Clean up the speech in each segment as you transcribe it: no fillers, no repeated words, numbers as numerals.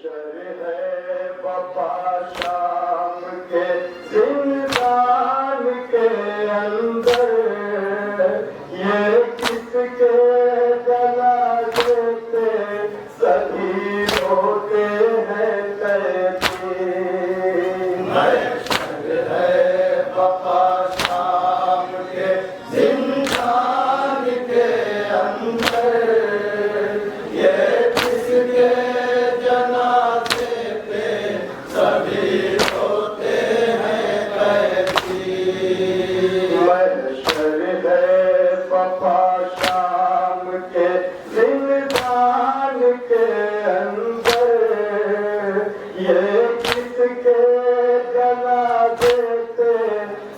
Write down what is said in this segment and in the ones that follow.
महशर है वफा शाम के जिंदान के अंदर, ये किसके जनाजे पे सभी रोते हैं कैदी। महशर है वफा शाम के जिंदान के अंदर, ये किसके जनाजे पे सभी रोते हैं कैदी। महशर है वफा शाम के जिंदान के अंदर, ये किसके जनाजे पे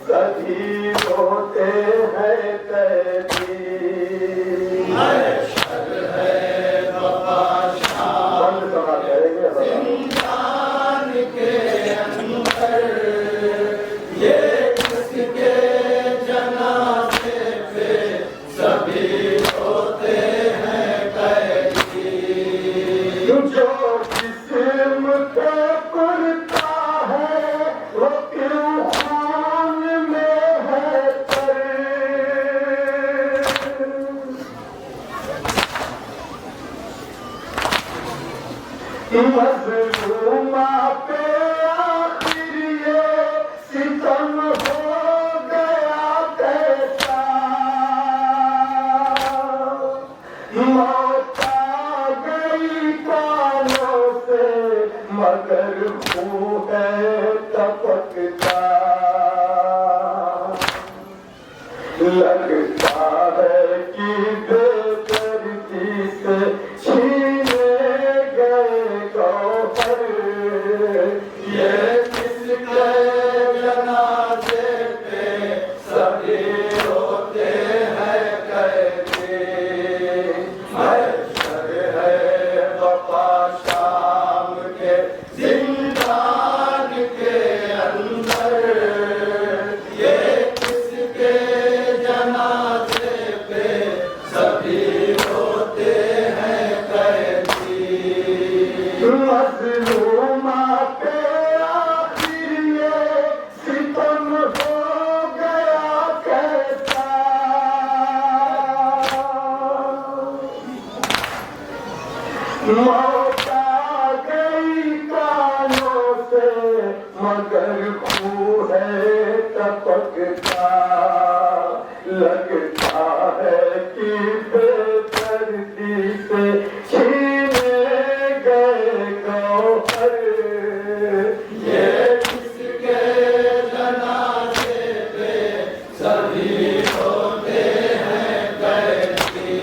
सभी रोते हैं कैदी। महशर है वफा शाम जिंदान के अंदर, ये किसके जनाजे पे सभी रोते हैं कैदी। जो जिस्म पे कुर्ता है वो क्यों खून में है तर, मज़लूमा पे आखिर ये सितम हो गया कैसा। मौत आ गई कानों से मगर खून है टपकता। लगता है कि बेदर्दी से छीने गए गौहर, ये किसके जनाजे पे सभी रोते हैं कैदी। महशर है वफा शाम के जिंदान के अंदर, ये किसके जनाजे पे सभी रोते हैं कैदी। मज़लूमा पे आखिर ये सितम हो गया कैसा। मौत आ गई कानों से मगर खून है टपकता। लगता है कि बेदर्दी से छीने गए गौहर, ये किसके जनाजे पे सभी रोते हैं कैदी।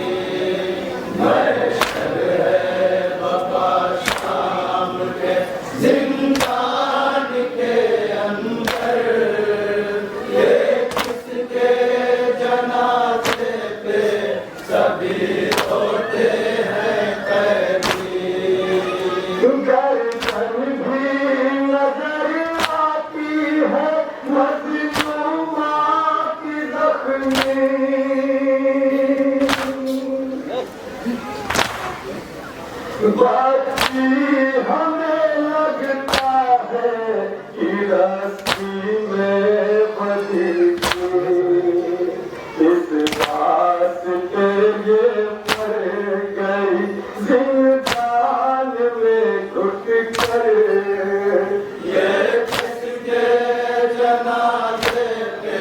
महशर है वफा शाम के जिंदान के अंदर, ये किसके जनाजे पे सभी रोते हैं कैदी। गर्दन भी नजर आती है मज़लूमा की ज़ख्मी। बाकी हमें लगता है कि रस्सी में बंधी थी, इस बात पे ये मर गई जिंदान में घुट कर। ये किसके जनाजे पे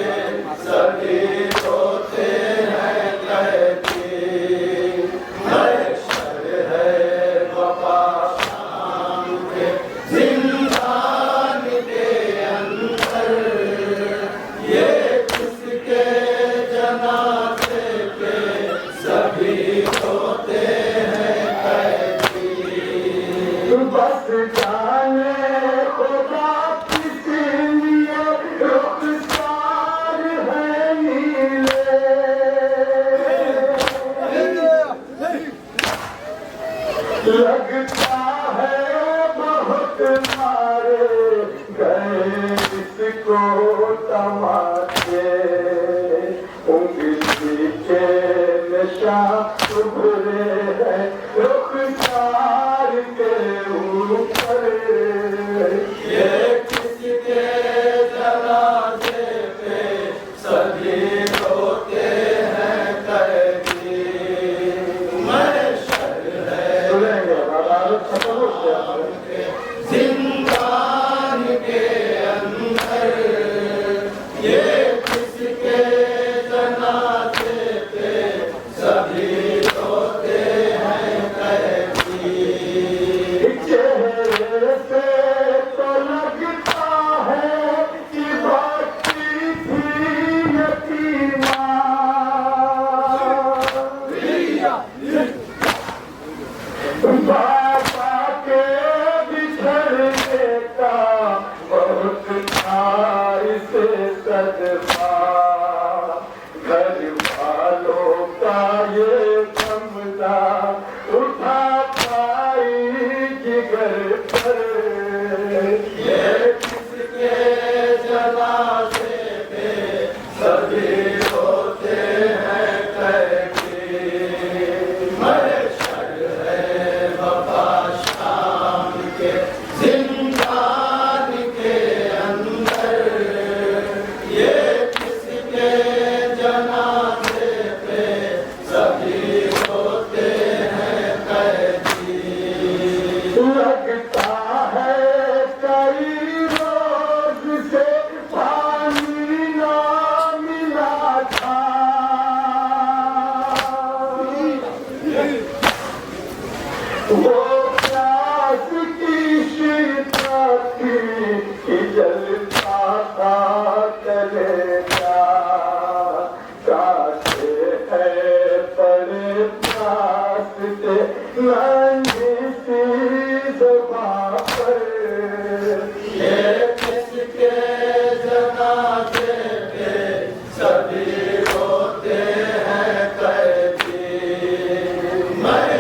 सभी रोते हैं कैदी। महशर है वफा शाम के जिंदान के अंदर, ये किसके जनाजे पे सभी रोते हैं कैदी। बस जाने खुदा किसी लिए रुखसार है नीले। लगता है बहुत मारे गए इसको तमाचे। उंगली के निशान उभरे हैं रुखसार के ऊपर। जिंदान के अंदर ये किसके जनाजे पे सभी रोते हैं कैदी। चेहरे से तो लगता है कि बाकी थी यतीमा। बाबा के बिछड़ने का बहुत था इसे सदमा। घर वालों का ये कमला उठा पाई जिगर पर। ये किसके जनाजे पे सभी रोते हैं कैदी। मरे जिंदान के अंदर ये किसके जनाजे पे सभी रोते हैं कैदी। लगता है कई रोज से पानी ना मिला था। वो प्यास की शिद्दत थी कि जलता था कलेजा। काटे है बड़े प्यास से नन्ही सी ज़ुबां पर। ये किसके जनाजे पे सभी रोते हैं कैदी। मैं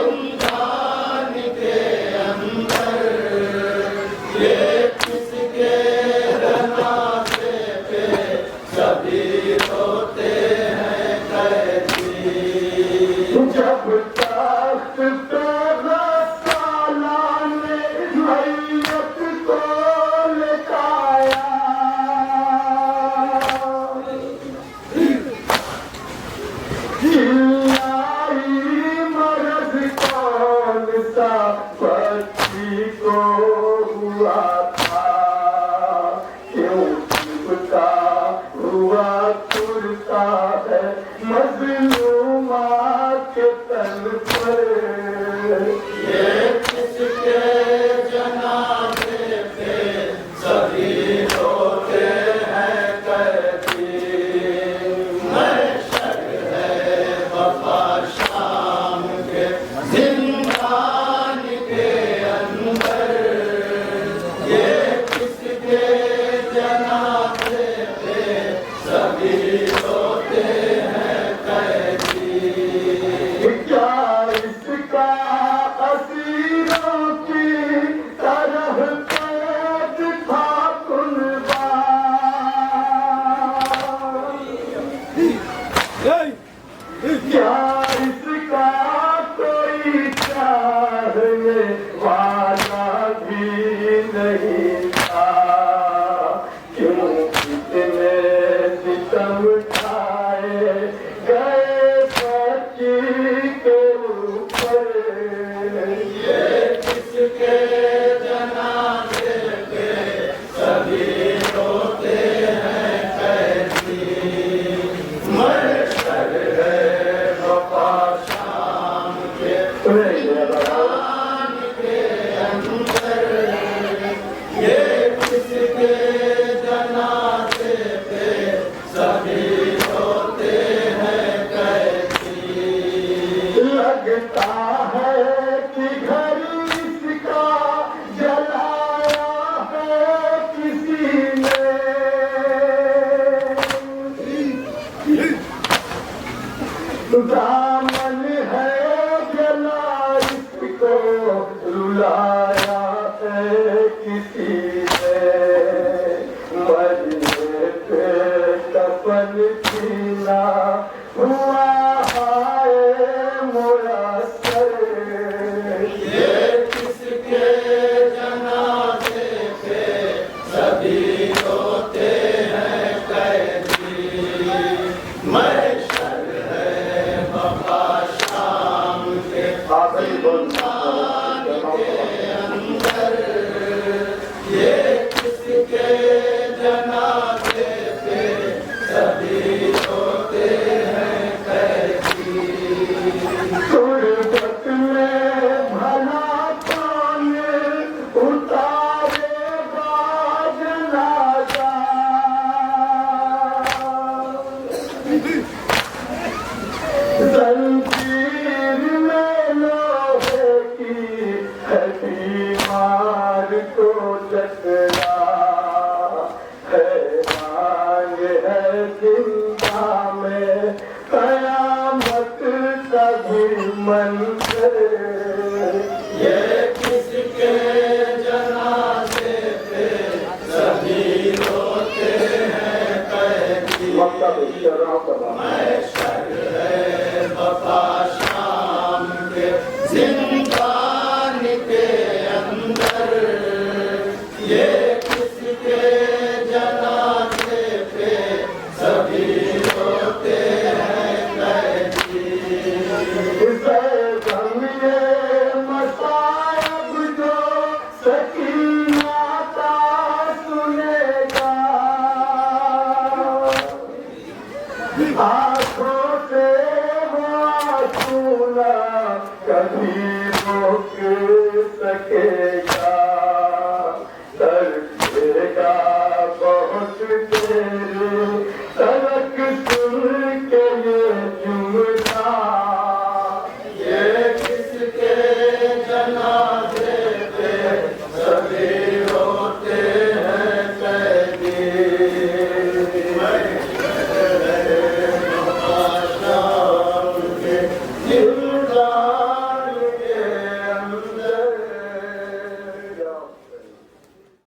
जिंदान के अंदर ये किसके जनाजे पे सभी रोते हैं कैदी। जब तख्त पे रसाला ने मैयत को लिटाया। बच्ची को हुआ था क्यों चिपका हुआ तुरता है मजलूमा के तन पर। ये किसके जनाजे पे सभी रोते हैं कैदी। महशर है वफा शाम के जिंदान के अंदर ये किसके जनाजे पे सभी रोते हैं कैदी। क्या इसका असीरों की तरह कैद था कुर्बान। क्या इसका कोई चाहने वाला भी नहीं था। क्यों इतने सितम ढाए गए बच्ची के ऊपर। ये किसके जनाजे पे सभी रोते हैं कैदी। महशर है वफा शाम के जिंदान के अंदर ये किसके जनाजे पे सभी रोते हैं कैदी। लगता है कि घर इसका जलाया है किसी ने। दामन है जला इसको रुलाया है किसी ने। मरने पे कफन छीना हुआ हाय मुयस्सर। ये किसके जनाजे पे सभी रोते हैं कैदी। महशर है वफा भी मंजर, ये किसके जनाजे पे सभी रोते हैं कैदी। मक्का में महशर है वफा शाम के जिंदान के अंदर, ये किसके जनाजे पे सभी रोते हैं कैदी। इसे गमिए मसायब जो सकीना का सुनेगा, आँखों से वो आंसू ना कभी रोक सकेगा। तड़पेगा बहुत तेरे तलक सुन के ये जुमला, ये किसके जनाजे पे सभी रोते हैं कैदी। शाम के जिंदा